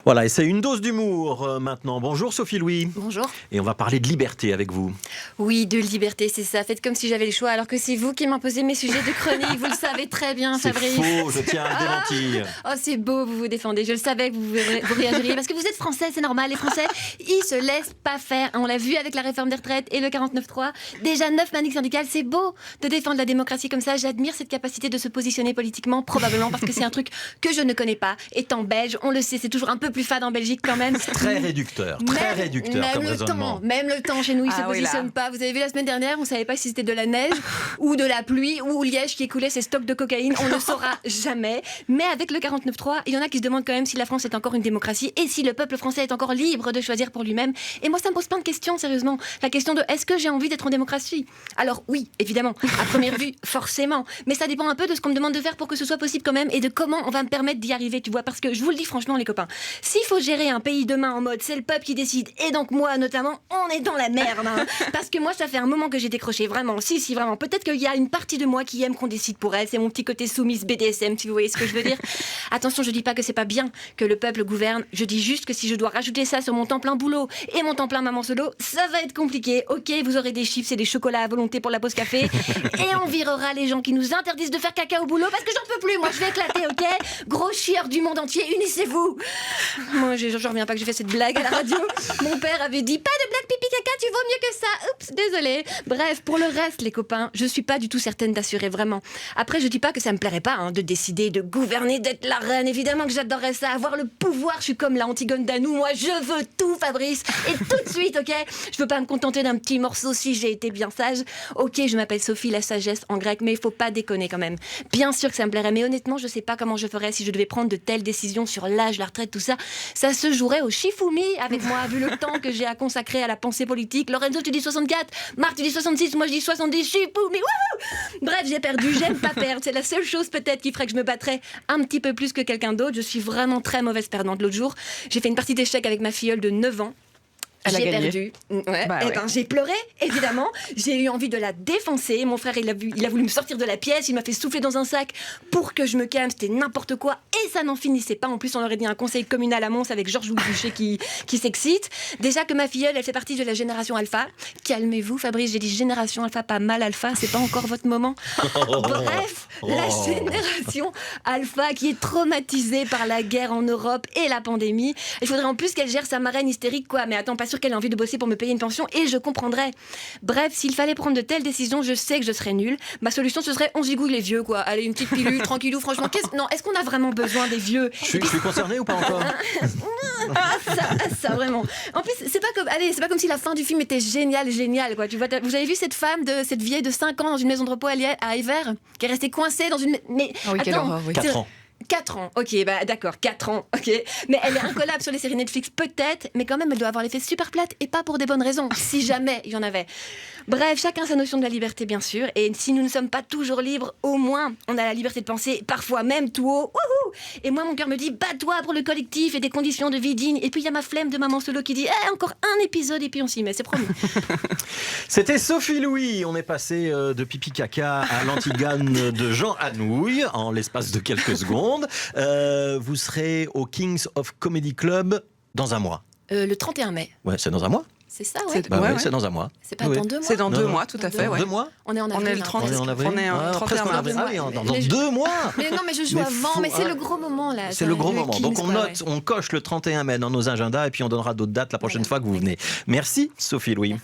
Voilà, et c'est une dose d'humour maintenant. Bonjour Sophie Louis. Bonjour. Et on va parler de liberté avec vous. Oui, de liberté, c'est ça. Faites comme si j'avais le choix, alors que c'est vous qui m'imposez mes sujets de chronique. Vous le savez très bien, C'est Fabrice. faux, je tiens à le démentir. Oh, c'est beau, vous vous défendez. Je le savais que vous réagiriez. Parce que vous êtes français, c'est normal. Les Français, ils se laissent pas faire. On l'a vu avec la réforme des retraites et le 49.3. Déjà 9 manifs syndicales, c'est beau de défendre la démocratie comme ça. J'admire cette capacité de se positionner politiquement, probablement parce que c'est un truc que je ne connais pas. Étant belge, on le sait, c'est toujours un peu plus fade en Belgique quand même. Très réducteur comme raisonnement. Même le temps chez nous, il se positionne pas. Vous avez vu la semaine dernière, on savait pas si c'était de la neige ou de la pluie ou Liège qui écoulait ses stocks de cocaïne. On ne saura jamais. Mais avec le 49.3, il y en a qui se demandent quand même si la France est encore une démocratie et si le peuple français est encore libre de choisir pour lui-même. Et moi, ça me pose plein de questions, sérieusement. La question de est-ce que j'ai envie d'être en démocratie? Alors oui, évidemment, à première vue, forcément. Mais ça dépend un peu de ce qu'on me demande de faire pour que ce soit possible quand même et de comment on va me permettre d'y arriver, tu vois. Parce que je vous le dis franchement, les copains, s'il faut gérer un pays demain en mode c'est le peuple qui décide et donc moi notamment, on est dans la merde. Hein. Parce que moi, ça fait un moment que j'ai décroché, vraiment. Si, vraiment. Peut-être qu'il y a une partie de moi qui aime qu'on décide pour elle. C'est mon petit côté soumise BDSM, si vous voyez ce que je veux dire. Attention, je dis pas que c'est pas bien que le peuple gouverne. Je dis juste que si je dois rajouter ça sur mon temps plein boulot et mon temps plein maman solo, ça va être compliqué. Ok, vous aurez des chips et des chocolats à volonté pour la pause café et on virera les gens qui nous interdisent de faire caca au boulot parce que j'en peux plus. Moi, je vais éclater, ok? Gros chieurs du monde entier, unissez-vous. Moi, je reviens pas que j'ai fait cette blague à la radio. Mon père avait dit pas de blague pipi caca, tu vaux mieux que ça. Oups, désolé. Bref, pour le reste, les copains, je suis pas du tout certaine d'assurer vraiment. Après, je dis pas que ça me plairait pas de décider, de gouverner, d'être la reine. Évidemment que j'adorerais ça, avoir le pouvoir. Je suis comme la Antigone d'Anou. Moi, je veux tout, Fabrice. Et tout de suite, ok? Je veux pas me contenter d'un petit morceau si j'ai été bien sage. Ok, je m'appelle Sophie, la sagesse en grec, mais il faut pas déconner quand même. Bien sûr que ça me plairait, mais honnêtement, je sais pas comment je ferais si je devais prendre de telles décisions sur l'âge, la retraite, tout ça. Ça se jouerait au Shifumi avec moi, vu le temps que j'ai à consacrer à la pensée politique. Lorenzo, tu dis 64, Marc, tu dis 66, moi je dis 70, Shifumi, wouhou! Bref, j'ai perdu, j'aime pas perdre. C'est la seule chose peut-être qui ferait que je me battrais un petit peu plus que quelqu'un d'autre. Je suis vraiment très mauvaise perdante. L'autre jour, j'ai fait une partie d'échecs avec ma filleule de 9 ans. J'ai perdu. Ouais. J'ai pleuré, évidemment. J'ai eu envie de la défoncer. Mon frère, il a voulu me sortir de la pièce. Il m'a fait souffler dans un sac pour que je me calme. C'était n'importe quoi. Et ça n'en finissait pas. En plus, on aurait dit un conseil communal à Mons avec Georges Louis Boucher qui s'excite. Déjà que ma filleule, elle fait partie de la génération alpha. Calmez-vous, Fabrice. J'ai dit génération alpha, pas mal alpha. C'est pas encore votre moment. Bref, la génération alpha qui est traumatisée par la guerre en Europe et la pandémie. Il faudrait en plus qu'elle gère sa marraine hystérique, quoi. Mais attends, pas sûr qu'elle ait envie de bosser pour me payer une pension et je comprendrais. Bref, s'il fallait prendre de telles décisions, je sais que je serais nulle. Ma solution, ce serait on zigouille les vieux, quoi. Allez, une petite pilule, tranquillou, franchement. Est-ce qu'on a vraiment besoin des vieux? Je suis concerné ou pas encore? ça, vraiment. En plus, c'est pas comme si la fin du film était géniale, quoi. Tu vois, vous avez vu cette vieille de 5 ans dans une maison de repos à Hiver, qui est restée coincée dans une... Mais, oui, quelle horreur, oui. 4 ans. 4 ans, ok, bah d'accord, 4 ans, ok. Mais elle est incollable sur les séries Netflix, peut-être, mais quand même, elle doit avoir les fesses super plates et pas pour des bonnes raisons, si jamais il y en avait. Bref, chacun sa notion de la liberté, bien sûr, et si nous ne sommes pas toujours libres, au moins, on a la liberté de penser, parfois même tout haut, wouhou. Et moi, mon cœur me dit, bats-toi pour le collectif et des conditions de vie dignes. Et puis, il y a ma flemme de maman solo qui dit, encore un épisode et puis on s'y met, c'est promis. C'était Sophie Louis. On est passé de pipi caca à l'Antigone de Jean Anouilh en l'espace de quelques secondes. Vous serez au Kings of Comedy Club dans un mois. Le 31 mai. Ouais, c'est dans un mois. C'est ça, ouais. C'est dans un mois. C'est pas dans 2 mois. C'est dans 2 mois, tout à fait. 2 mois. On est en avril. On est le 30. On est en avril. On est en 31 mars. Ah oui, dans 2 mois. Mais non, mais je joue avant. Mais c'est le gros moment là. C'est le gros moment. Kings, Donc on note, ouais. on coche le 31 mai dans nos agendas et puis on donnera d'autres dates la prochaine fois que vous venez. Merci Sophie Louis.